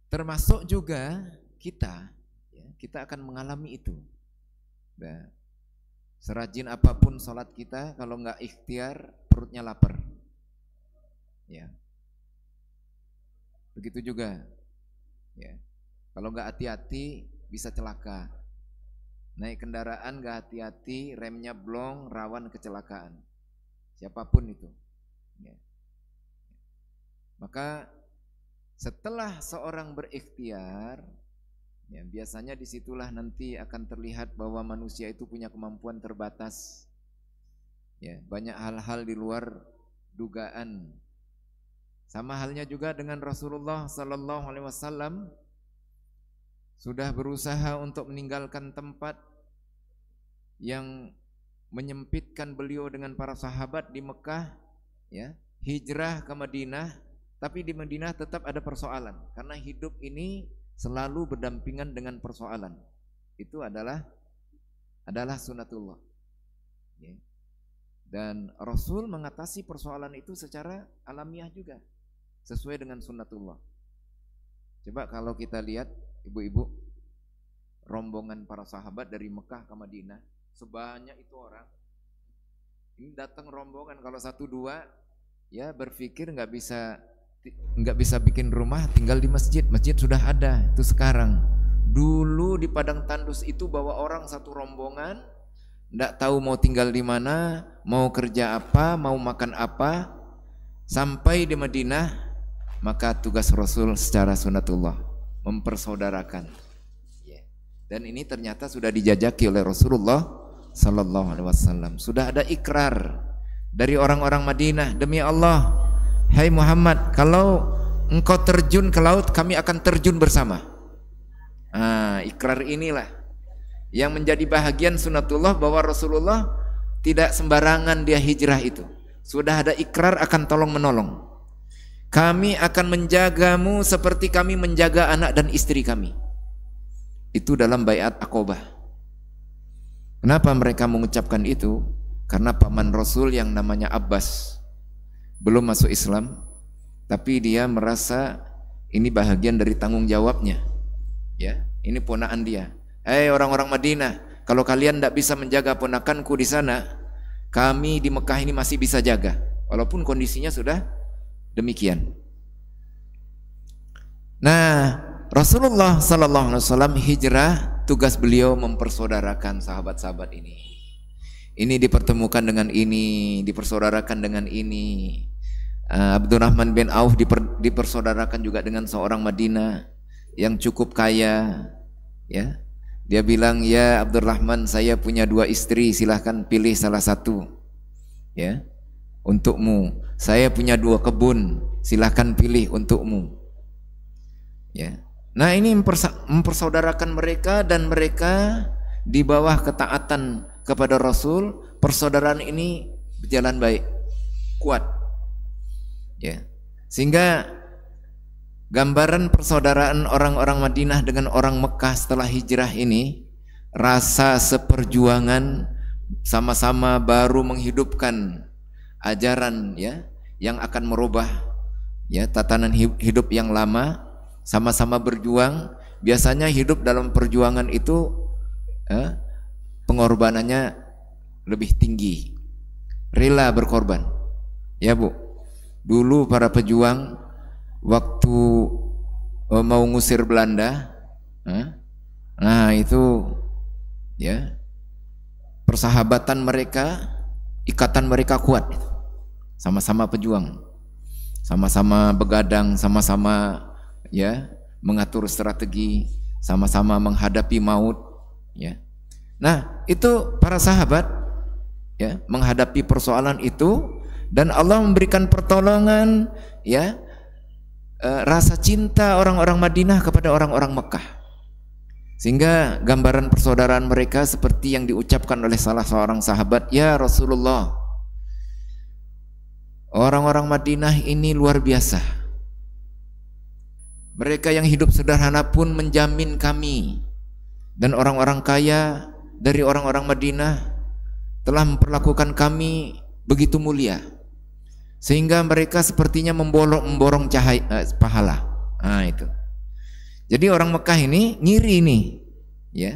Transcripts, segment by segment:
termasuk juga kita, ya, kita akan mengalami itu. Nah, serajin apapun sholat kita, kalau nggak ikhtiar perutnya lapar, ya. Begitu juga, ya. Kalau nggak hati-hati bisa celaka. Naik kendaraan nggak hati-hati, remnya blong, rawan kecelakaan. Siapapun itu, ya. Maka setelah seorang berikhtiar, ya, biasanya disitulah nanti akan terlihat bahwa manusia itu punya kemampuan terbatas. Ya, banyak hal-hal di luar dugaan. Sama halnya juga dengan Rasulullah Sallallahu Alaihi Wasallam, sudah berusaha untuk meninggalkan tempat yang menyempitkan beliau dengan para sahabat di Mekah, ya, hijrah ke Madinah, tapi di Madinah tetap ada persoalan karena hidup ini selalu berdampingan dengan persoalan. Itu adalah sunatullah, ya. Dan Rasul mengatasi persoalan itu secara alamiah juga, sesuai dengan sunnatullah. Coba kalau kita lihat ibu-ibu, rombongan para sahabat dari Mekah ke Madinah, sebanyak itu orang, ini datang rombongan, kalau satu dua, ya berpikir nggak bisa bikin rumah, tinggal di masjid. Masjid sudah ada itu sekarang. Dulu di padang tandus itu bawa orang satu rombongan, nggak tahu mau tinggal di mana, mau kerja apa, mau makan apa. Sampai di Madinah, maka tugas Rasul secara sunatullah mempersaudarakan, ya. Dan ini ternyata sudah dijajaki oleh Rasulullah Sallallahu Alaihi Wasallam. Sudah ada ikrar dari orang-orang Madinah, demi Allah, hai Muhammad, kalau engkau terjun ke laut, kami akan terjun bersama. Ikrar inilah yang menjadi bahagian sunatullah, bahwa Rasulullah tidak sembarangan dia hijrah itu. Sudah ada ikrar akan tolong menolong. Kami akan menjagamu seperti kami menjaga anak dan istri kami. Itu dalam baiat Aqobah. Kenapa mereka mengucapkan itu? Karena paman Rasul yang namanya Abbas belum masuk Islam, tapi dia merasa ini bahagian dari tanggung jawabnya, ya. Ini ponakan dia. Hei orang-orang Madinah, kalau kalian tidak bisa menjaga ponakanku di sana, kami di Mekah ini masih bisa jaga, walaupun kondisinya sudah demikian. Nah, Rasulullah Sallallahu Alaihi Wasallam hijrah, tugas beliau mempersaudarakan sahabat-sahabat ini. Ini dipertemukan dengan ini, dipersaudarakan dengan ini. Abdurrahman bin Auf dipersaudarakan juga dengan seorang Madinah yang cukup kaya, ya. Dia bilang, ya Abdurrahman, saya punya 2 istri, silahkan pilih salah satu, ya, untukmu. Saya punya 2 kebun, silahkan pilih untukmu, ya. Nah, ini mempersaudarakan mereka, dan mereka di bawah ketaatan kepada Rasul. Persaudaraan ini berjalan baik, kuat, ya. Sehingga gambaran persaudaraan orang-orang Madinah dengan orang Mekah setelah hijrah ini, rasa seperjuangan, sama-sama baru menghidupkan ajaran, ya, yang akan merubah, ya, tatanan hidup yang lama, sama-sama berjuang. Biasanya hidup dalam perjuangan itu pengorbanannya lebih tinggi, rela berkorban, ya Bu. Dulu para pejuang waktu mau ngusir Belanda, nah itu, ya, persahabatan mereka, ikatan mereka kuat, sama-sama pejuang, sama-sama begadang, sama-sama, ya, mengatur strategi, sama-sama menghadapi maut, ya. Nah, itu para sahabat, ya, menghadapi persoalan itu, dan Allah memberikan pertolongan, ya, rasa cinta orang-orang Madinah kepada orang-orang Mekah, sehingga gambaran persaudaraan mereka seperti yang diucapkan oleh salah seorang sahabat, ya Rasulullah, orang-orang Madinah ini luar biasa. Mereka yang hidup sederhana pun menjamin kami, dan orang-orang kaya dari orang-orang Madinah telah memperlakukan kami begitu mulia, sehingga mereka sepertinya memborong cahaya pahala. Nah itu. Jadi orang Mekah ini ngiri nih, ya.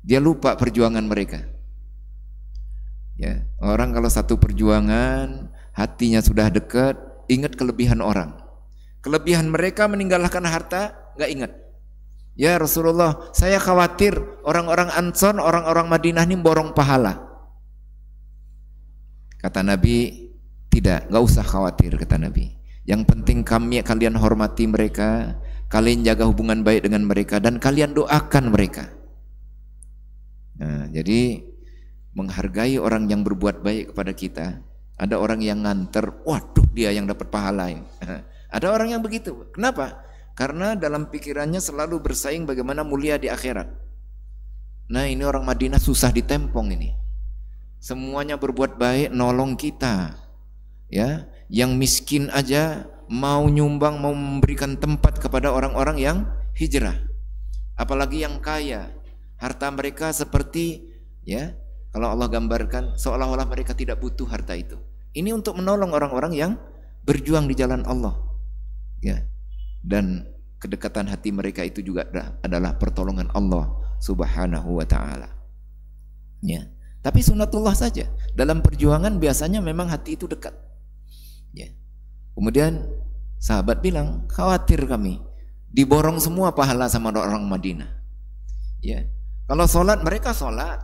Dia lupa perjuangan mereka. Ya, orang kalau satu perjuangan, hatinya sudah dekat, ingat kelebihan orang. Kelebihan mereka meninggalkan harta, nggak ingat. Ya Rasulullah, saya khawatir orang-orang Ansor, orang-orang Madinah ini borong pahala. Kata Nabi, tidak, nggak usah khawatir, kata Nabi. Yang penting kalian hormati mereka, kalian jaga hubungan baik dengan mereka, dan kalian doakan mereka. Nah, jadi menghargai orang yang berbuat baik kepada kita. Ada orang yang nganter, waduh dia yang dapat pahala ini. Ada orang yang begitu. Kenapa? Karena dalam pikirannya selalu bersaing bagaimana mulia di akhirat. Nah, ini orang Madinah susah ditempong ini. Semuanya berbuat baik, nolong kita. Ya, yang miskin aja mau nyumbang, mau memberikan tempat kepada orang-orang yang hijrah. Apalagi yang kaya. Harta mereka seperti, ya, kalau Allah gambarkan seolah-olah mereka tidak butuh harta itu. Ini untuk menolong orang-orang yang berjuang di jalan Allah. Ya. Dan kedekatan hati mereka itu juga adalah pertolongan Allah Subhanahu wa taala. Ya. Tapi sunatullah saja. Dalam perjuangan biasanya memang hati itu dekat. Ya. Kemudian sahabat bilang, khawatir kami diborong semua pahala sama orang Madinah. Ya. Kalau sholat mereka sholat,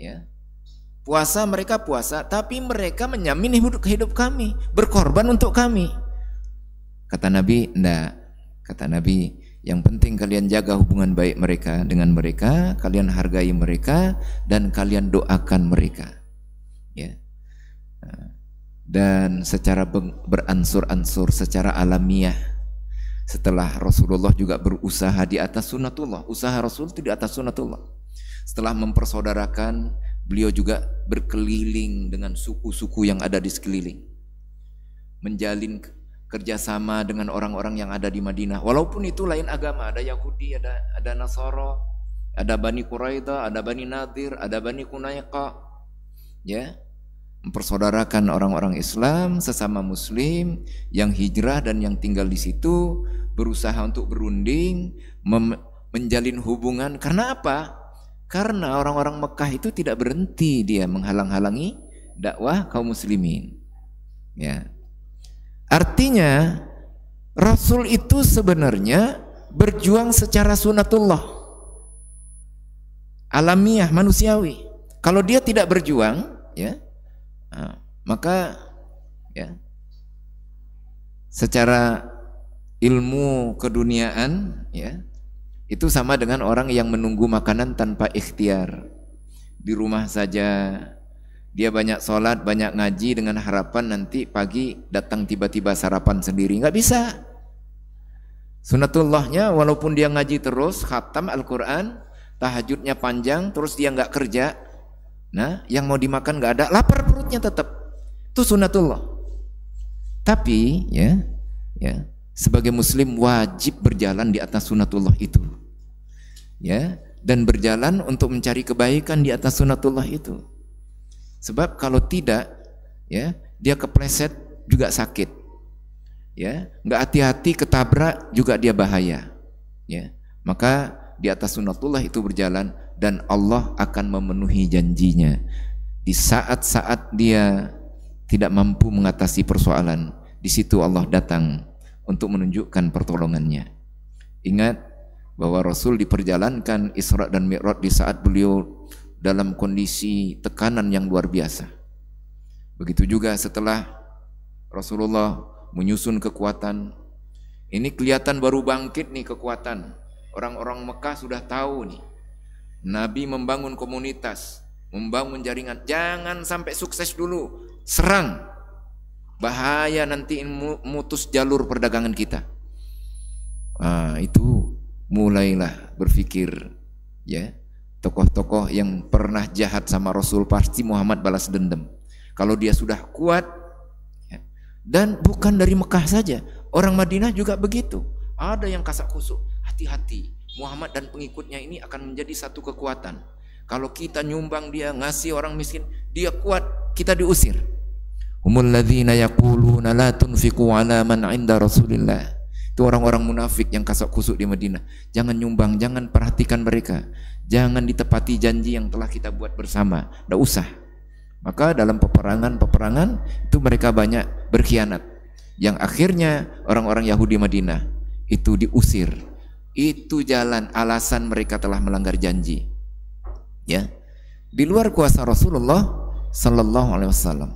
ya. Puasa mereka puasa, tapi mereka menjamin hidup kami, berkorban untuk kami. Kata Nabi, enggak. Kata Nabi, yang penting kalian jaga hubungan baik mereka dengan mereka, kalian hargai mereka, dan kalian doakan mereka. Ya. Dan secara beransur-ansur, secara alamiah, setelah Rasulullah juga berusaha di atas sunatullah, usaha Rasul itu di atas sunatullah. Setelah mempersaudarakan, beliau juga berkeliling dengan suku-suku yang ada di sekeliling, menjalin kerjasama dengan orang-orang yang ada di Madinah. Walaupun itu lain agama, ada Yahudi, ada Nasara, ada Bani Quraidah, ada Bani Nadir, ada Bani Kunaiqa, ya. Mempersaudarakan orang-orang Islam sesama Muslim yang hijrah dan yang tinggal di situ, berusaha untuk berunding, menjalin hubungan. Karena apa? Karena orang-orang Mekah itu tidak berhenti dia menghalang-halangi dakwah kaum muslimin. Ya. Artinya Rasul itu sebenarnya berjuang secara sunatullah, alamiah, manusiawi. Kalau dia tidak berjuang, ya, maka ya secara ilmu keduniaan, ya, itu sama dengan orang yang menunggu makanan tanpa ikhtiar. Di rumah saja dia banyak sholat, banyak ngaji dengan harapan nanti pagi datang tiba-tiba sarapan sendiri. Nggak bisa. Sunatullahnya walaupun dia ngaji terus, khatam Al-Quran, tahajudnya panjang, terus dia nggak kerja, nah yang mau dimakan nggak ada, lapar perutnya tetap. Itu sunatullah. Tapi ya sebagai muslim wajib berjalan di atas sunatullah itu, ya, dan berjalan untuk mencari kebaikan di atas sunatullah itu. Sebab kalau tidak, ya, dia kepleset juga sakit, ya, nggak hati-hati ketabrak juga dia bahaya, ya. Maka di atas sunatullah itu berjalan dan Allah akan memenuhi janjinya. Di saat-saat dia tidak mampu mengatasi persoalan, di situ Allah datang untuk menunjukkan pertolongannya. Ingat bahwa Rasul diperjalankan Isra dan Mi'raj di saat beliau dalam kondisi tekanan yang luar biasa. Begitu juga setelah Rasulullah menyusun kekuatan, ini kelihatan baru bangkit nih kekuatan. Orang-orang Mekah sudah tahu nih, Nabi membangun komunitas, membangun jaringan. Jangan sampai sukses dulu, serang. Bahaya nanti mutus jalur perdagangan kita. Itu mulailah berpikir, ya, tokoh-tokoh yang pernah jahat sama Rasul pasti Muhammad balas dendam. Kalau dia sudah kuat, ya, dan bukan dari Mekah saja, orang Madinah juga begitu. Ada yang kasak kusuk, hati-hati, Muhammad dan pengikutnya ini akan menjadi satu kekuatan. Kalau kita nyumbang dia, ngasih orang miskin, dia kuat, kita diusir. Humul ladzina yaquluna la tunfiqu ala man 'inda Rasulillah. Itu orang-orang munafik yang kasok kusuk di Madinah. Jangan nyumbang, jangan perhatikan mereka, jangan ditepati janji yang telah kita buat bersama, tidak usah. Maka dalam peperangan itu mereka banyak berkhianat, yang akhirnya orang-orang Yahudi Madinah itu diusir. Itu jalan alasan mereka telah melanggar janji, ya, di luar kuasa Rasulullah Sallallahu Alaihi Wasallam.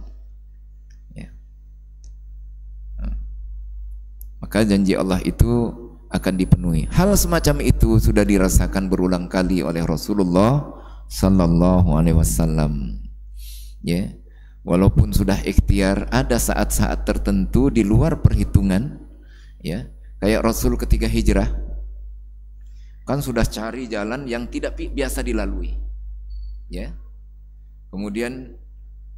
Ya. Maka janji Allah itu akan dipenuhi. Hal semacam itu sudah dirasakan berulang kali oleh Rasulullah Sallallahu Alaihi Wasallam. Ya, walaupun sudah ikhtiar, ada saat-saat tertentu di luar perhitungan. Ya, kayak Rasul ketika hijrah, kan sudah cari jalan yang tidak biasa dilalui. Ya, kemudian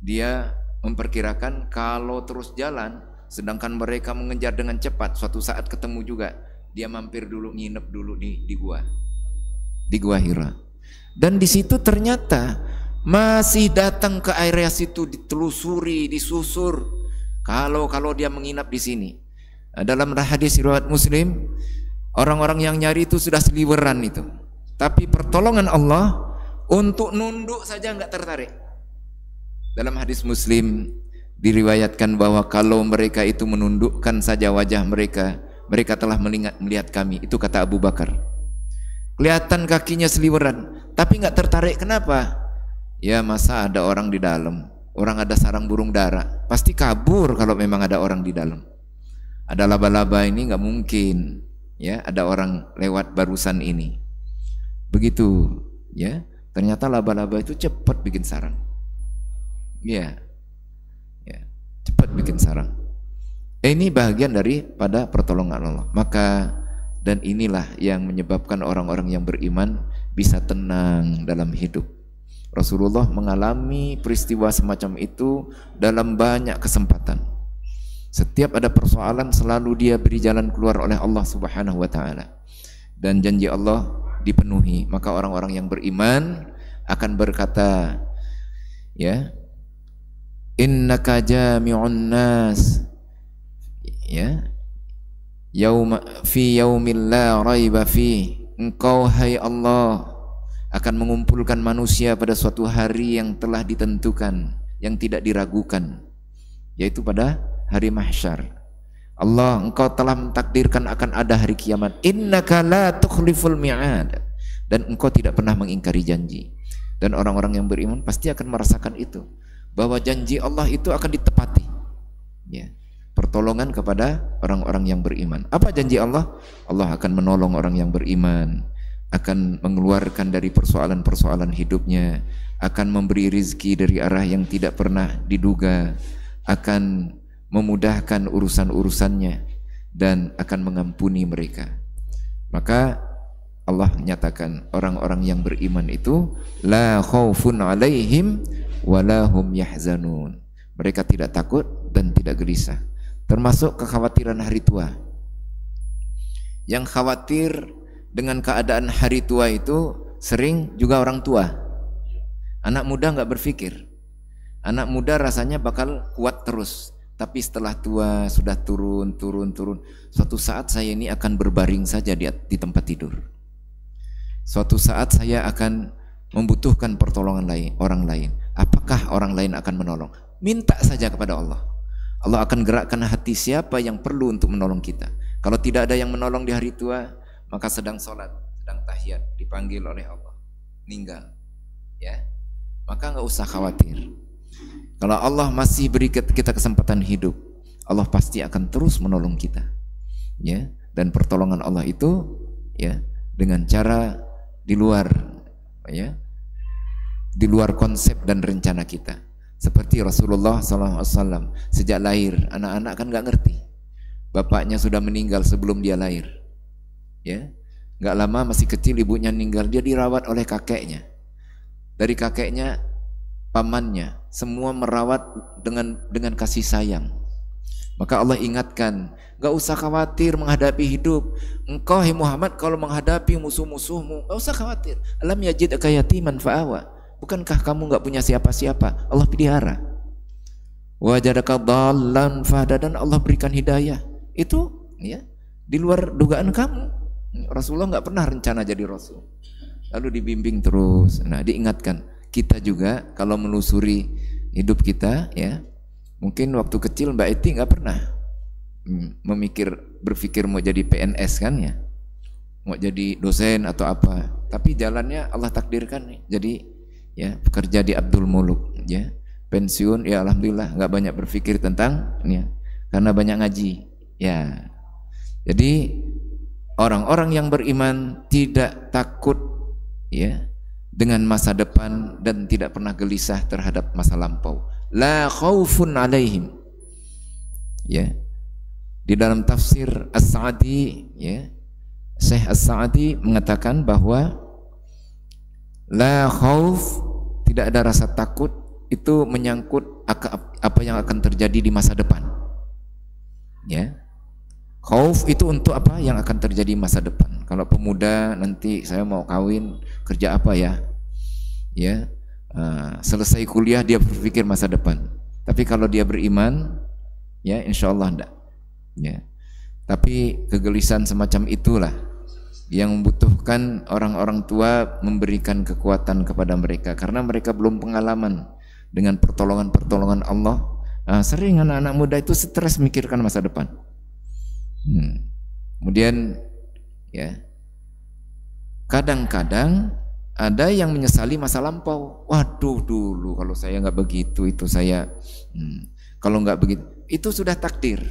dia memperkirakan kalau terus jalan, sedangkan mereka mengejar dengan cepat, suatu saat ketemu juga, dia mampir dulu, nginep dulu di gua Hira. Dan di situ ternyata masih datang ke area situ, ditelusuri, disusur. Kalau dia menginap di sini, dalam hadis riwayat Muslim, orang-orang yang nyari itu sudah seliweran itu. Tapi pertolongan Allah, untuk nunduk saja nggak tertarik. Dalam hadis Muslim diriwayatkan bahwa kalau mereka itu menundukkan saja wajah mereka, mereka telah melihat kami. Itu kata Abu Bakar. Kelihatan kakinya seliweran, tapi nggak tertarik. Kenapa? Ya, masa ada orang di dalam, orang ada sarang burung dara, pasti kabur kalau memang ada orang di dalam. Ada laba-laba ini nggak mungkin, ya, ada orang lewat barusan ini. Begitu, ya. Ternyata laba-laba itu cepat bikin sarang. Ya, ya, cepat bikin sarang. Ini bagian daripada pertolongan Allah. Maka, dan inilah yang menyebabkan orang-orang yang beriman bisa tenang dalam hidup. Rasulullah mengalami peristiwa semacam itu dalam banyak kesempatan. Setiap ada persoalan selalu dia beri jalan keluar oleh Allah Subhanahu wa taala. Dan janji Allah dipenuhi. Maka orang-orang yang beriman akan berkata, ya, innaka jami'un nas, ya, fi yaumil la raiba fi, engkau hai Allah akan mengumpulkan manusia pada suatu hari yang telah ditentukan, yang tidak diragukan, yaitu pada hari mahsyar. Allah, engkau telah mentakdirkan akan ada hari kiamat. Innaka la tukhliful mi'ad, dan engkau tidak pernah mengingkari janji. Dan orang-orang yang beriman pasti akan merasakan itu, bahwa janji Allah itu akan ditepati. Ya, pertolongan kepada orang-orang yang beriman. Apa janji Allah? Allah akan menolong orang yang beriman, akan mengeluarkan dari persoalan-persoalan hidupnya, akan memberi rizki dari arah yang tidak pernah diduga, akan memudahkan urusan-urusannya, dan akan mengampuni mereka. Maka Allah nyatakan orang-orang yang beriman itu la khaufun alaihim wala hum yahzanun. Mereka tidak takut dan tidak gelisah. Termasuk kekhawatiran hari tua. Yang khawatir dengan keadaan hari tua itu sering juga orang tua. Anak muda nggak berpikir. Anak muda rasanya bakal kuat terus. Tapi setelah tua sudah turun. Suatu saat saya ini akan berbaring saja di tempat tidur. Suatu saat saya akan membutuhkan pertolongan orang lain. Apakah orang lain akan menolong? Minta saja kepada Allah. Allah akan gerakkan hati siapa yang perlu untuk menolong kita. Kalau tidak ada yang menolong di hari tua, maka sedang sholat, sedang tahiyat, dipanggil oleh Allah, meninggal. Ya, maka nggak usah khawatir. Kalau Allah masih beri kita kesempatan hidup, Allah pasti akan terus menolong kita. Ya, dan pertolongan Allah itu, ya, dengan cara di luar, ya, di luar konsep dan rencana kita. Seperti Rasulullah SAW sejak lahir, anak-anak kan nggak ngerti. Bapaknya sudah meninggal sebelum dia lahir. Ya, nggak lama masih kecil ibunya meninggal, dia dirawat oleh kakeknya. Dari kakeknya, pamannya, semua merawat dengan kasih sayang. Maka Allah ingatkan, gak usah khawatir menghadapi hidup. Engkau hai Muhammad kalau menghadapi musuh-musuhmu, gak usah khawatir. Alam yajidka yatiman fa'awa. Bukankah kamu gak punya siapa-siapa? Allah pelihara. Wajadaka dhallan fahda, dan Allah berikan hidayah. Itu, ya, di luar dugaan kamu. Rasulullah nggak pernah rencana jadi Rasul. Lalu dibimbing terus. Nah, diingatkan kita juga kalau melusuri hidup kita, ya, mungkin waktu kecil Mbak Eti nggak pernah berpikir mau jadi PNS kan, ya, mau jadi dosen atau apa. Tapi jalannya Allah takdirkan nih. Jadi ya bekerja di Abdul Muluk, ya, pensiun, ya alhamdulillah nggak banyak berpikir tentang ini, ya, karena banyak ngaji, ya. Jadi orang-orang yang beriman tidak takut, ya, dengan masa depan dan tidak pernah gelisah terhadap masa lampau. La khaufun alaihim, ya. Di dalam tafsir As-Sa'di, ya, Syekh As-Sa'di mengatakan bahwa la khauf, tidak ada rasa takut, itu menyangkut apa yang akan terjadi di masa depan, ya. Khauf itu untuk apa yang akan terjadi masa depan. Kalau pemuda nanti saya mau kawin, kerja apa ya, ya, selesai kuliah dia berpikir masa depan. Tapi kalau dia beriman, ya insya Allah enggak, ya. Tapi kegelisahan semacam itulah yang membutuhkan orang-orang tua memberikan kekuatan kepada mereka, karena mereka belum pengalaman dengan pertolongan-pertolongan Allah. Sering anak-anak muda itu stres mikirkan masa depan. Kemudian, ya, kadang-kadang ada yang menyesali masa lampau. Waduh, dulu kalau saya nggak begitu, itu saya kalau nggak begitu, itu sudah takdir.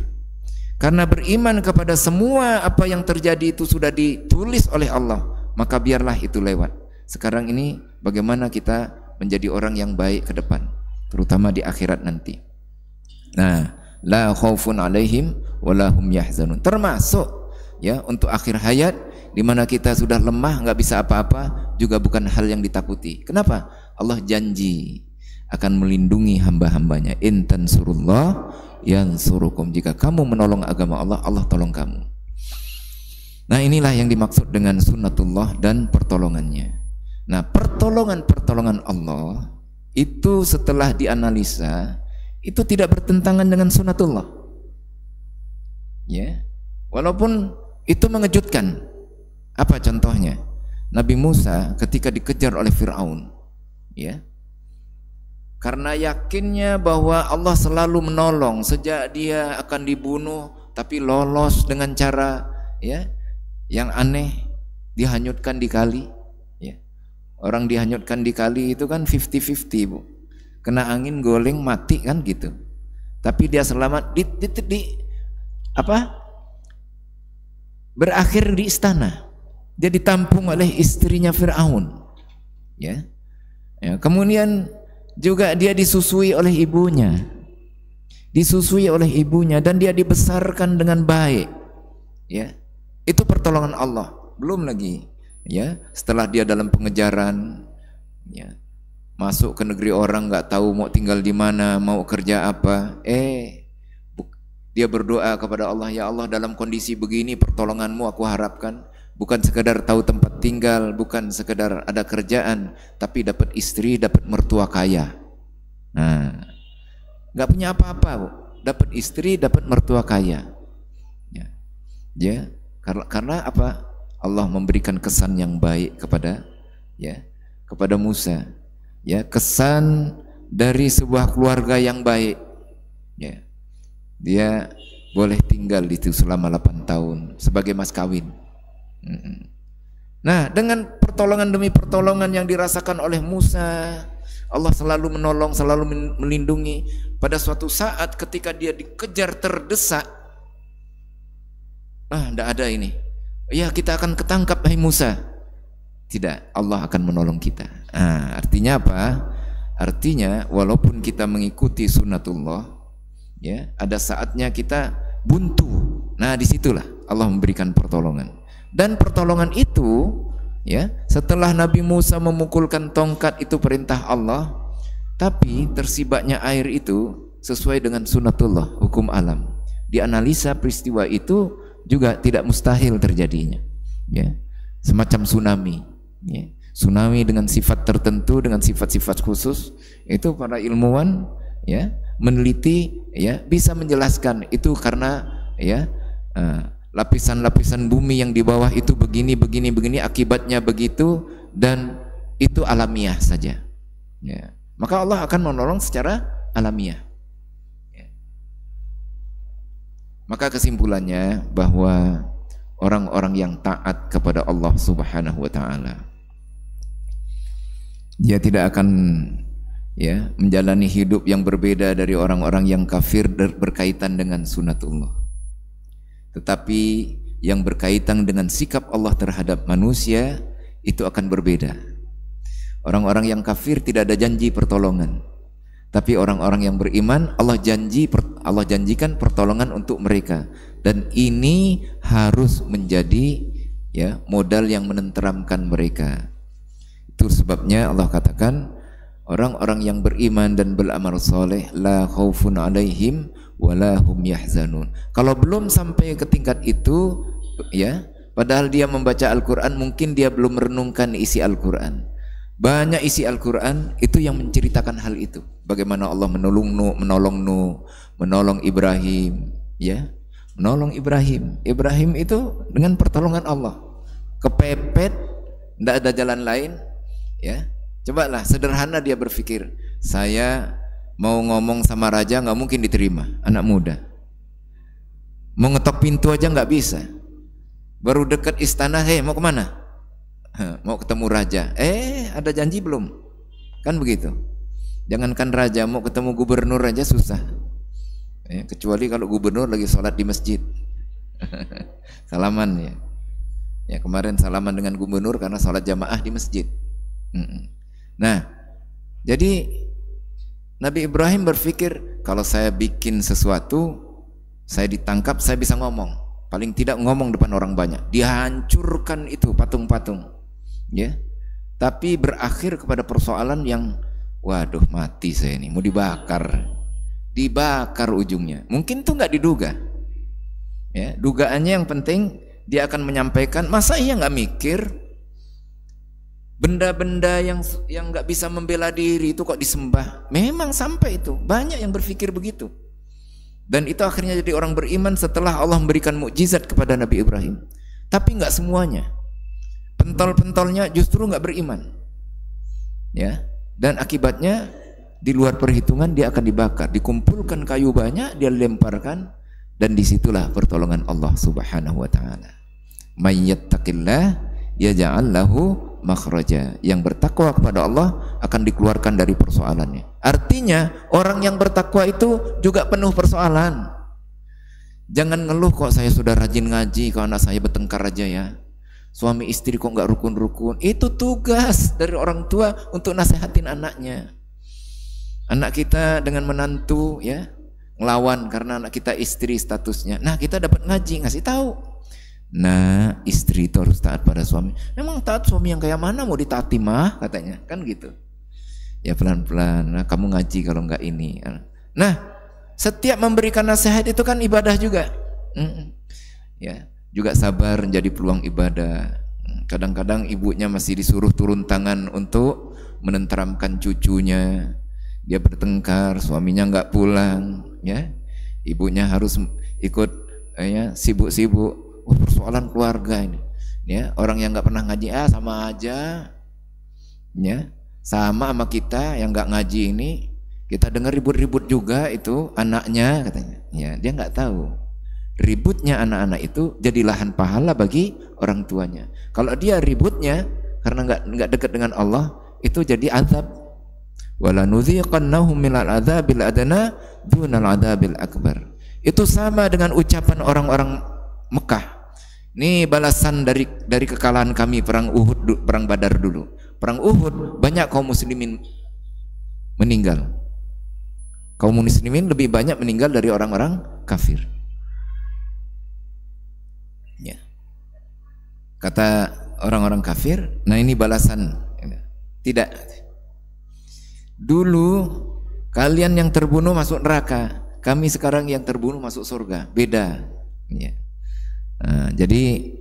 Karena beriman kepada semua apa yang terjadi itu sudah ditulis oleh Allah, maka biarlah itu lewat. Sekarang ini bagaimana kita menjadi orang yang baik ke depan, terutama di akhirat nanti. Nah, la khaufun alaihim wala hum yahzanun, termasuk, ya, untuk akhir hayat di mana kita sudah lemah, nggak bisa apa-apa, juga bukan hal yang ditakuti. Kenapa? Allah janji akan melindungi hamba-hambanya. In tansurullah yansurukum, jika kamu menolong agama Allah, Allah tolong kamu. Nah, inilah yang dimaksud dengan sunnatullah dan pertolongannya. Nah, pertolongan Allah itu setelah dianalisa itu tidak bertentangan dengan sunnatullah, ya, walaupun itu mengejutkan. Apa contohnya? Nabi Musa ketika dikejar oleh Fir'aun, ya, karena yakinnya bahwa Allah selalu menolong sejak dia akan dibunuh, tapi lolos dengan cara, ya, yang aneh, dihanyutkan di kali, ya. Orang dihanyutkan di kali itu kan 50-50, Bu. Kena angin goleng mati kan gitu. Tapi dia selamat berakhir di istana. Dia ditampung oleh istrinya Fir'aun, ya. Ya, kemudian juga dia disusui oleh ibunya. Dan dia dibesarkan dengan baik, ya. Itu pertolongan Allah. Belum lagi, ya, setelah dia dalam pengejaran, ya, masuk ke negeri orang, nggak tahu mau tinggal di mana, mau kerja apa, dia berdoa kepada Allah, ya Allah, dalam kondisi begini pertolonganmu aku harapkan, bukan sekedar tahu tempat tinggal, bukan sekedar ada kerjaan, tapi dapat istri, dapat mertua kaya. Nah, nggak punya apa-apa, Bu, dapat istri, dapat mertua kaya, ya, karena apa? Allah memberikan kesan yang baik kepada, ya, kepada Musa. Ya, kesan dari sebuah keluarga yang baik, ya. Dia boleh tinggal di situ selama 8 tahun sebagai mas kawin. Nah, dengan pertolongan demi pertolongan yang dirasakan oleh Musa, Allah selalu menolong, selalu melindungi. Pada suatu saat ketika dia dikejar terdesak, tidak ada ini, ya, kita akan ketangkap, hai Musa. Tidak, Allah akan menolong kita. Artinya apa? Artinya walaupun kita mengikuti sunnatullah, ya, ada saatnya kita buntu. Nah, disitulah Allah memberikan pertolongan. Dan pertolongan itu, ya, setelah Nabi Musa memukulkan tongkat, itu perintah Allah. Tapi tersibaknya air itu sesuai dengan sunnatullah, hukum alam. Dianalisa peristiwa itu juga tidak mustahil terjadinya, ya, semacam tsunami. Ya, tsunami dengan sifat tertentu, dengan sifat-sifat khusus, itu para ilmuwan, ya, meneliti, ya, bisa menjelaskan itu karena, ya, lapisan-lapisan bumi yang di bawah itu begini, akibatnya begitu, dan itu alamiah saja. Ya. Maka Allah akan menolong secara alamiah. Ya. Maka kesimpulannya bahwa orang-orang yang taat kepada Allah Subhanahu wa Ta'ala, dia tidak akan menjalani hidup yang berbeda dari orang-orang yang kafir berkaitan dengan sunatullah. Tetapi yang berkaitan dengan sikap Allah terhadap manusia itu akan berbeda. Orang-orang yang kafir tidak ada janji pertolongan. Tapi orang-orang yang beriman, Allah janjikan pertolongan untuk mereka. Dan ini harus menjadi modal yang menenteramkan mereka. Itu sebabnya Allah katakan, orang-orang yang beriman dan beramal soleh, la khaufun alaihim wala hum yahzanun. Kalau belum sampai ke tingkat itu, padahal dia membaca Al-Quran, mungkin dia belum merenungkan isi Al-Quran. Banyak isi Al-Quran itu yang menceritakan hal itu. Bagaimana Allah menolong Ibrahim, menolong Ibrahim. Ibrahim itu dengan pertolongan Allah. Kepepet, tidak ada jalan lain, Cobalah sederhana dia berpikir, saya mau ngomong sama raja nggak mungkin diterima, anak muda. Mau ngetok pintu aja nggak bisa. Baru dekat istana, mau kemana? Mau ketemu raja. Ada janji belum? Kan begitu. Jangankan raja, mau ketemu gubernur aja susah. Kecuali kalau gubernur lagi sholat di masjid. Salaman kemarin salaman dengan gubernur karena sholat jamaah di masjid. Nah, jadi Nabi Ibrahim berpikir, kalau saya bikin sesuatu, saya ditangkap, saya bisa ngomong. Paling tidak ngomong depan orang banyak. Dia hancurkan itu patung-patung, tapi berakhir kepada persoalan yang, waduh, mati saya ini, mau dibakar ujungnya. Mungkin tuh nggak diduga, dugaannya yang penting dia akan menyampaikan. Masa iya nggak mikir benda-benda yang nggak bisa membela diri itu kok disembah? Memang sampai itu banyak yang berpikir begitu, dan itu akhirnya jadi orang beriman setelah Allah memberikan mukjizat kepada Nabi Ibrahim. Tapi nggak semuanya, pentol-pentolnya justru nggak beriman, dan akibatnya di luar perhitungan dia akan dibakar. Dikumpulkan kayu banyak, dia lemparkan, dan disitulah pertolongan Allah Subhanahu wa Ta'ala. May yattaqillah yaj'al lahu makhraja. Yang bertakwa kepada Allah akan dikeluarkan dari persoalannya. Artinya orang yang bertakwa itu juga penuh persoalan. Jangan ngeluh, kok saya sudah rajin ngaji, kok anak saya bertengkar aja suami istri kok nggak rukun-rukun. Itu tugas dari orang tua untuk nasihatin anaknya. Anak kita dengan menantu ngelawan karena anak kita istri statusnya. Nah, kita dapat ngaji, ngasih tahu. Nah, istri itu harus taat pada suami. Memang taat suami yang kayak mana, mau ditaati mah katanya, kan gitu. Ya pelan-pelan, nah, kamu ngaji kalau enggak ini. Nah, setiap memberikan nasihat itu kan ibadah juga. Juga sabar menjadi peluang ibadah. Kadang-kadang ibunya masih disuruh turun tangan untuk menenteramkan cucunya. Dia bertengkar, suaminya enggak pulang, ibunya harus ikut sibuk-sibuk. Persoalan keluarga ini, orang yang nggak pernah ngaji, sama aja, sama kita yang nggak ngaji ini, kita dengar ribut-ribut juga itu anaknya katanya, dia nggak tahu ributnya anak-anak itu jadi lahan pahala bagi orang tuanya. Kalau dia ributnya karena nggak dekat dengan Allah, itu jadi azab. Wala nudziqannahum minal adzabil adna dunal adzabil akbar. Itu sama dengan ucapan orang-orang Mekah. Ini balasan dari kekalahan kami perang Uhud, perang Badar dulu. Perang Uhud banyak kaum muslimin meninggal. Kaum muslimin lebih banyak meninggal dari orang-orang kafir. Kata orang-orang kafir, nah ini balasan. Tidak. Dulu kalian yang terbunuh masuk neraka, kami sekarang yang terbunuh masuk surga. Beda. Jadi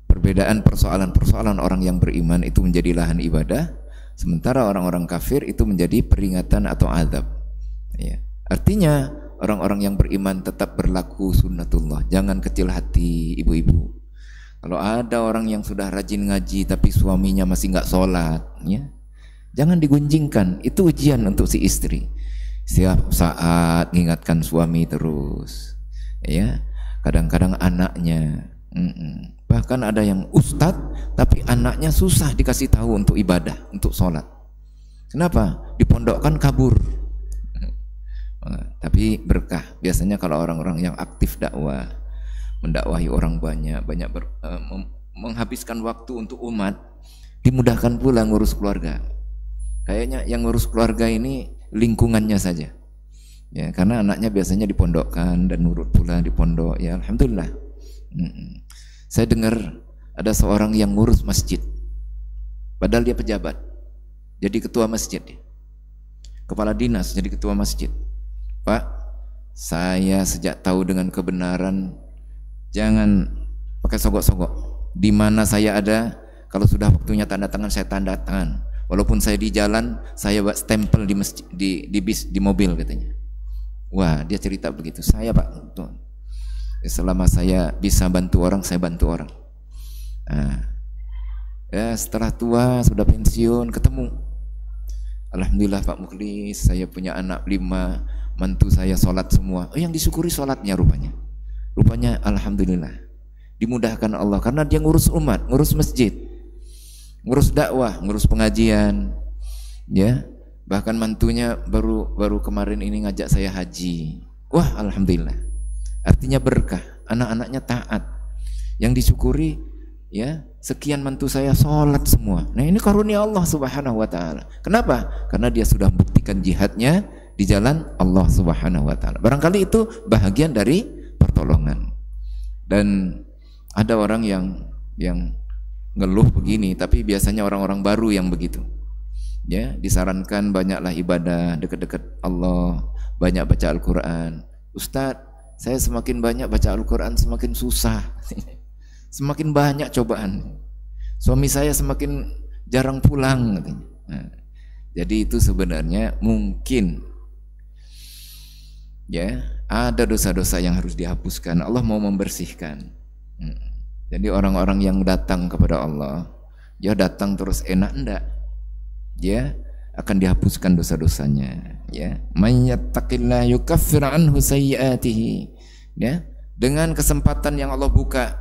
perbedaan persoalan orang yang beriman itu menjadi lahan ibadah, sementara orang-orang kafir itu menjadi peringatan atau azab. Artinya orang-orang yang beriman tetap berlaku sunnatullah. Jangan kecil hati ibu-ibu. Kalau ada orang yang sudah rajin ngaji tapi suaminya masih nggak sholat, ya, jangan digunjingkan. Itu ujian untuk si istri. Setiap saat mengingatkan suami terus, ya. Kadang-kadang anaknya, bahkan ada yang ustadz tapi anaknya susah dikasih tahu untuk ibadah, untuk sholat. Kenapa? Dipondokkan kabur. Tapi berkah. Biasanya kalau orang-orang yang aktif dakwah, mendakwahi orang banyak menghabiskan waktu untuk umat, dimudahkan pula ngurus keluarga. Kayaknya yang ngurus keluarga ini lingkungannya saja, ya, karena anaknya biasanya dipondokkan dan nurut pula di pondok, ya alhamdulillah. Saya dengar ada seorang yang ngurus masjid, padahal dia pejabat, jadi ketua masjid, kepala dinas jadi ketua masjid. Pak, saya sejak tahu dengan kebenaran, jangan pakai sogok-sogok. Di mana saya ada, kalau sudah waktunya tanda tangan, saya tanda tangan. Walaupun saya di jalan, saya buat stempel di masjid, di bis, di mobil katanya. Wah, dia cerita begitu. Saya Pak, selama saya bisa bantu orang, saya bantu orang. Nah, ya setelah tua, sudah pensiun, ketemu. Alhamdulillah Pak Mukhlis, saya punya anak 5, mantu saya sholat semua. Oh, yang disyukuri sholatnya rupanya. Rupanya alhamdulillah dimudahkan Allah karena dia ngurus umat, ngurus masjid, ngurus dakwah, ngurus pengajian, ya. Bahkan mantunya baru kemarin ini ngajak saya haji. Wah, alhamdulillah. Artinya berkah, anak-anaknya taat. Yang disyukuri, ya, sekian mantu saya sholat semua. Nah, ini karunia Allah Subhanahu wa taala. Kenapa? Karena dia sudah membuktikan jihadnya di jalan Allah Subhanahu wa taala. Barangkali itu bahagian dari pertolongan. Dan ada orang yang ngeluh begini, tapi biasanya orang-orang baru yang begitu. Ya, disarankan banyaklah ibadah dekat-dekat Allah, banyak baca Al-Qur'an. Ustadz, saya semakin banyak baca Al-Qur'an semakin susah. Semakin banyak cobaan. Suami saya semakin jarang pulang katanya. Nah, jadi itu sebenarnya mungkin, ya, ada dosa-dosa yang harus dihapuskan. Allah mau membersihkan. Jadi orang-orang yang datang kepada Allah, dia datang terus enak enggak? Dia akan dihapuskan dosa-dosanya, ya. May yattaqillah yukaffir anhu sayyi'atihi. Ya, dengan kesempatan yang Allah buka,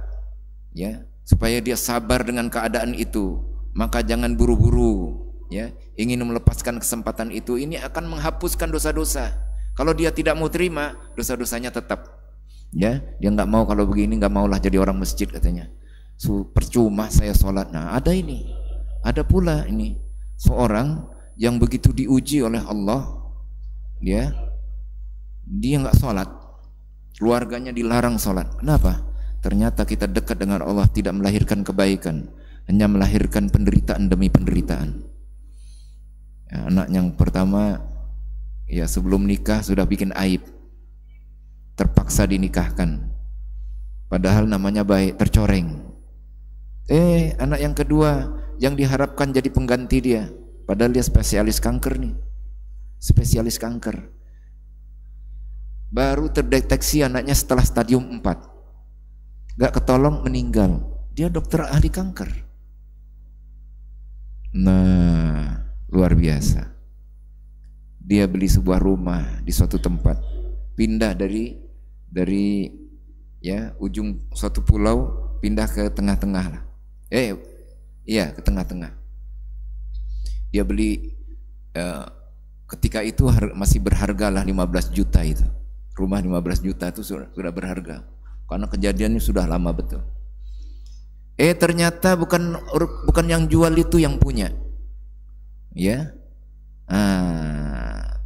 ya, supaya dia sabar dengan keadaan itu, maka jangan buru-buru, ya. Ingin melepaskan kesempatan itu, ini akan menghapuskan dosa-dosa. Kalau dia tidak mau terima, dosa-dosanya tetap. Ya, dia nggak mau kalau begini, nggak maulah jadi orang masjid katanya. Percuma saya sholat. Nah, ada pula ini seorang yang begitu diuji oleh Allah, dia nggak sholat, keluarganya dilarang sholat. Kenapa? Ternyata kita dekat dengan Allah tidak melahirkan kebaikan, hanya melahirkan penderitaan demi penderitaan. Ya, anak yang pertama, ya sebelum nikah sudah bikin aib, terpaksa dinikahkan, padahal namanya baik, tercoreng. Anak yang kedua yang diharapkan jadi pengganti dia, padahal dia spesialis kanker nih, spesialis kanker. Baru terdeteksi anaknya setelah stadium 4, gak ketolong, meninggal. Dia dokter ahli kanker. Nah, luar biasa. Dia beli sebuah rumah di suatu tempat, pindah dari ya ujung suatu pulau, pindah ke tengah-tengah lah. Iya, ke tengah-tengah. Dia beli ketika itu masih berharga lah 15 juta itu. Rumah 15 juta itu sudah berharga. Karena kejadiannya sudah lama betul. Ternyata bukan yang jual itu yang punya. Ya.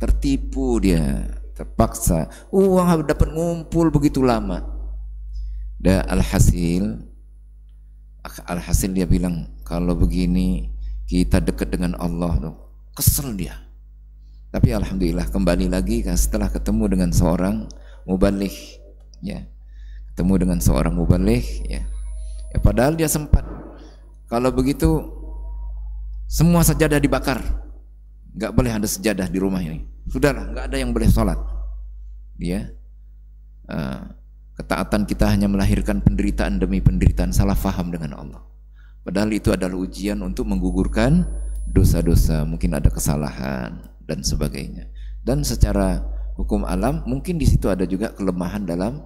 Tertipu dia, terpaksa. Uang dapat ngumpul begitu lama. Dan alhasil dia bilang, kalau begini kita dekat dengan Allah dong. Kesel dia. Tapi alhamdulillah kembali lagi setelah ketemu dengan seorang mubaligh, ya. Ketemu dengan seorang mubaligh, ya. Padahal dia sempat, kalau begitu semua sajadah dibakar. Enggak boleh ada sejadah di rumah ini. Sudahlah, enggak ada yang boleh sholat. Ya, ketaatan kita hanya melahirkan penderitaan demi penderitaan, salah faham dengan Allah. Padahal itu adalah ujian untuk menggugurkan dosa-dosa, mungkin ada kesalahan dan sebagainya. Dan secara hukum alam mungkin di situ ada juga kelemahan dalam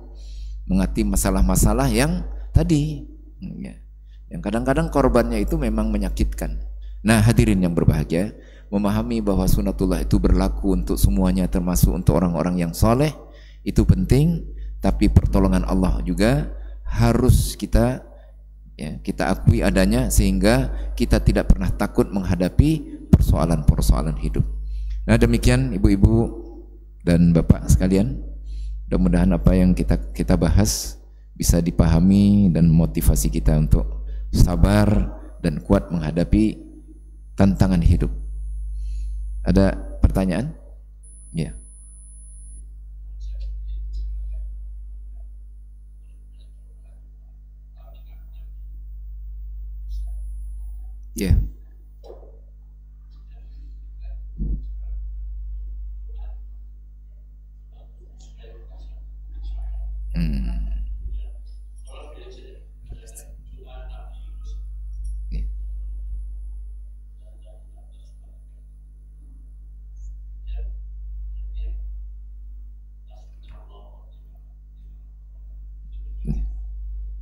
mengerti masalah-masalah yang tadi, ya, yang kadang-kadang korbannya itu memang menyakitkan. Nah, hadirin yang berbahagia, memahami bahwa sunatullah itu berlaku untuk semuanya, termasuk untuk orang-orang yang soleh, itu penting. Tapi pertolongan Allah juga harus kita akui adanya, sehingga kita tidak pernah takut menghadapi persoalan-persoalan hidup. Nah, demikian ibu-ibu dan bapak sekalian, mudah-mudahan apa yang kita bahas bisa dipahami dan motivasi kita untuk sabar dan kuat menghadapi tantangan hidup. Ada pertanyaan? Ya. Ya.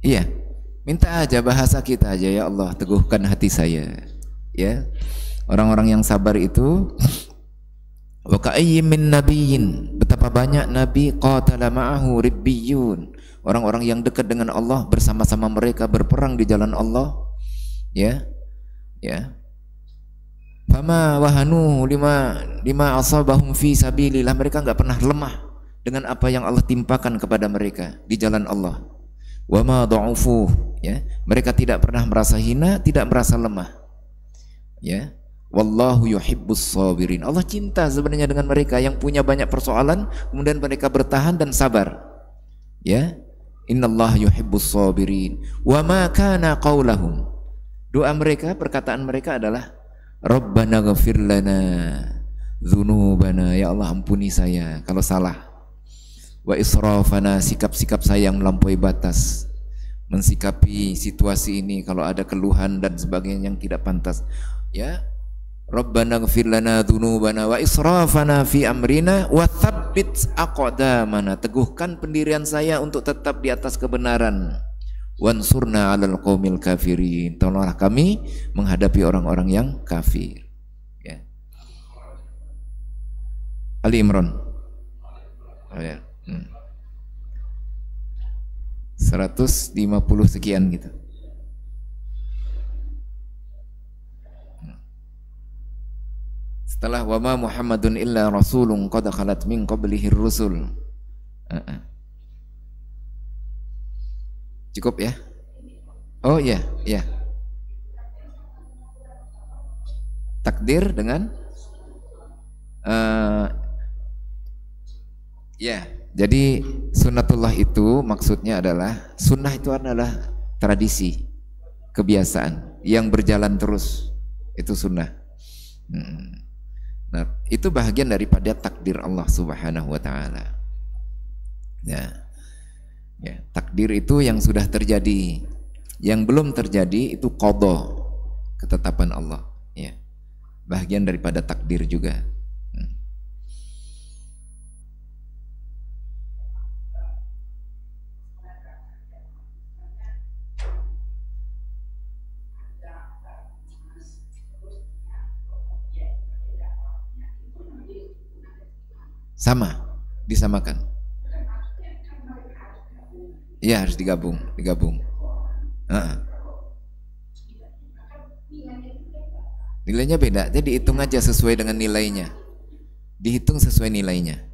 Iya, minta aja, bahasa kita aja, ya Allah teguhkan hati saya. Ya, orang-orang yang sabar itu, wa ka'ayyin min nabiyyin, betapa banyak nabi qatala ma'ahu ribbiyun, orang-orang yang dekat dengan Allah, bersama-sama mereka berperang di jalan Allah. Ya, ya. Fama wahanu lima asabahum fi sabilillah, mereka enggak pernah lemah dengan apa yang Allah timpakan kepada mereka di jalan Allah. Wa ma dha'ufu, ya, mereka tidak pernah merasa hina, tidak merasa lemah. Ya, wallahu yuhibbus sabirin, Allah cinta sebenarnya dengan mereka yang punya banyak persoalan kemudian mereka bertahan dan sabar. Ya, innallaha yuhibbus sabirin. Wa ma kana qaulahum, doa mereka, perkataan mereka adalah Rabbana ghafir lana dzunubana, ya Allah ampuni saya kalau salah. Wa israfana, sikap-sikap saya yang melampaui batas, mensikapi situasi ini kalau ada keluhan dan sebagainya yang tidak pantas. Ya, Rabbana ighfir lana dzunubana wa israfana fi amrina wa tsabbit aqdamana, teguhkan pendirian saya untuk tetap di atas kebenaran. Wansurna 'alal qaumil kafirin, tolonglah kami menghadapi orang-orang yang kafir. Ya. Ali Imran. Oh, ya. 150 sekian gitu. Setelah wa ma Muhammadun illa rasulun qad khalat min qablihi rusul. Cukup ya? Oh iya, iya. Takdir dengan ya. Jadi sunnatullah itu maksudnya adalah, sunnah itu adalah tradisi, kebiasaan yang berjalan terus, itu sunnah. Nah, itu bahagian daripada takdir Allah Subhanahu wa taala. Ya. Ya, takdir itu yang sudah terjadi. Yang belum terjadi itu qadha, ketetapan Allah, ya. Bahagian daripada takdir juga. Sama, disamakan. Iya, harus digabung. Nilainya beda, jadi hitung aja sesuai dengan nilainya. Dihitung sesuai nilainya.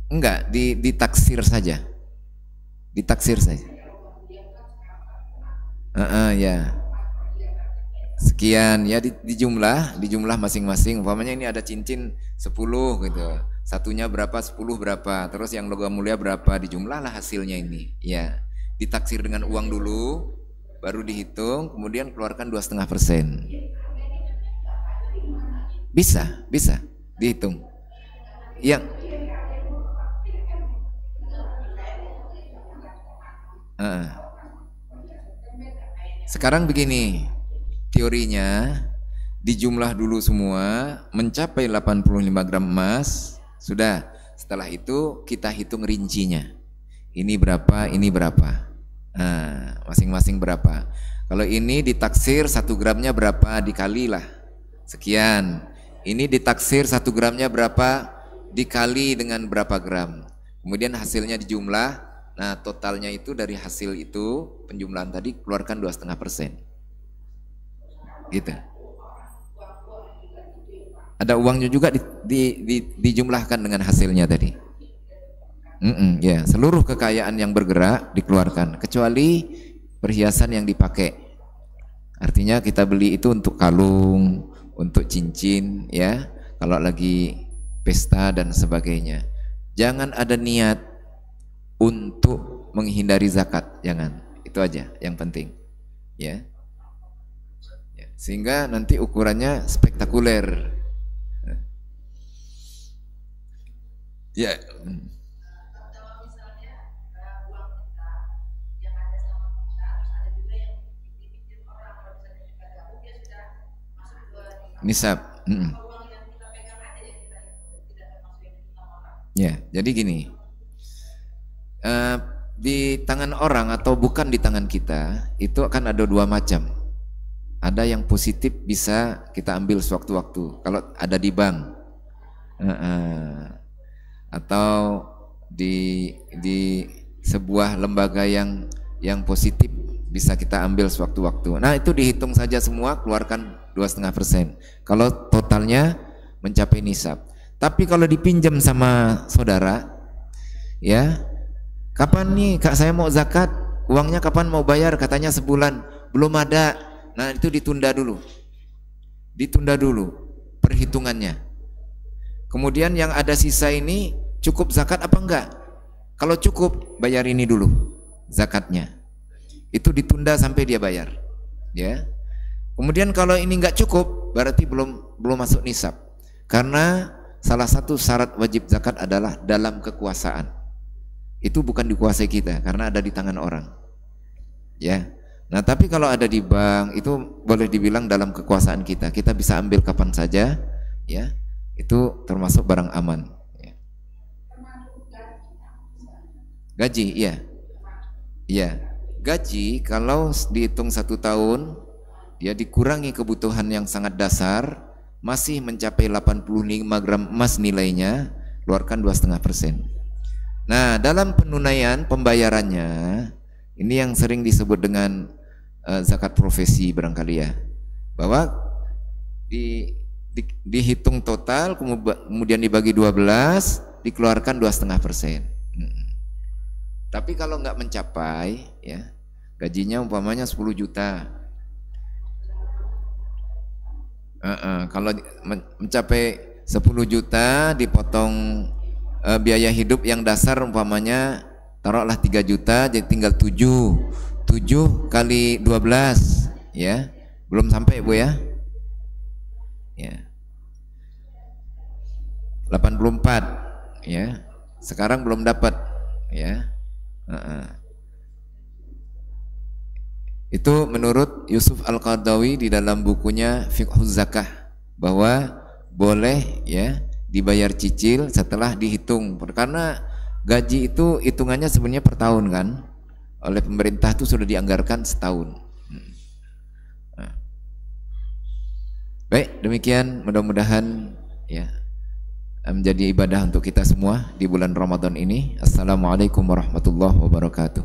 Enggak, ditaksir saja. Ditaksir saja. Ya. Sekian ya, di jumlah masing-masing. Umpamanya ini ada cincin 10 gitu. Satunya berapa, 10 berapa, terus yang logam mulia berapa, dijumlahlah hasilnya ini. Ya, ditaksir dengan uang dulu, baru dihitung, kemudian keluarkan 2,5%. Bisa dihitung. Sekarang begini, teorinya dijumlah dulu semua mencapai 85 gram emas, sudah. Setelah itu kita hitung rincinya. Ini berapa, ini berapa. Masing-masing berapa. Kalau ini ditaksir 1 gramnya berapa, dikalilah sekian. Ini ditaksir 1 gramnya berapa, dikali dengan berapa gram. Kemudian hasilnya dijumlah. Nah, totalnya itu dari hasil itu penjumlahan tadi keluarkan 2,5%. Gitu. Ada uangnya juga dijumlahkan dengan hasilnya tadi. Ya, seluruh kekayaan yang bergerak dikeluarkan kecuali perhiasan yang dipakai. Artinya kita beli itu untuk kalung, untuk cincin, ya. Kalau lagi pesta dan sebagainya. Jangan ada niat untuk menghindari zakat, jangan. Itu aja yang penting, ya. Sehingga nanti ukurannya spektakuler. Ya. Nisab. Ya, jadi gini. Di tangan orang atau bukan di tangan kita itu akan ada 2 macam. Ada yang positif bisa kita ambil sewaktu-waktu kalau ada di bank, atau di sebuah lembaga yang positif bisa kita ambil sewaktu-waktu. Nah, itu dihitung saja semua, keluarkan 2,5%. Kalau totalnya mencapai nisab. Tapi kalau dipinjam sama saudara, ya, kapan nih kak saya mau zakat, uangnya kapan mau bayar, katanya sebulan, belum ada. Nah, itu ditunda dulu perhitungannya. Kemudian yang ada sisa ini cukup zakat apa enggak? Kalau cukup, bayar ini dulu zakatnya. Itu ditunda sampai dia bayar, ya. Kemudian kalau ini enggak cukup, berarti belum masuk nisab. Karena salah satu syarat wajib zakat adalah dalam kekuasaan. Itu bukan dikuasai kita karena ada di tangan orang, ya. Nah, tapi kalau ada di bank itu boleh dibilang dalam kekuasaan kita. Kita bisa ambil kapan saja, ya. Itu termasuk barang aman, ya. Gaji, iya. Iya. Gaji kalau dihitung 1 tahun, dia dikurangi kebutuhan yang sangat dasar, masih mencapai 85 gram emas nilainya, keluarkan 2,5%. Nah, dalam penunaian pembayarannya, ini yang sering disebut dengan zakat profesi barangkali, ya, bahwa dihitung total kemudian dibagi 12, dikeluarkan 2,5%. Tapi kalau nggak mencapai, ya, gajinya umpamanya 10 juta, kalau mencapai 10 juta dipotong biaya hidup yang dasar umpamanya taruhlah 3 juta, jadi tinggal 7 kali 12, ya, belum sampai Bu, ya. Ya. 84, ya. Sekarang belum dapat, ya. Itu menurut Yusuf Al-Qaradawi di dalam bukunya Fiqhuz Zakah, bahwa boleh, ya, dibayar cicil setelah dihitung, karena gaji itu hitungannya sebenarnya per tahun kan, oleh pemerintah itu sudah dianggarkan setahun. Baik, demikian mudah-mudahan, ya, menjadi ibadah untuk kita semua di bulan Ramadan ini. Assalamualaikum warahmatullahi wabarakatuh.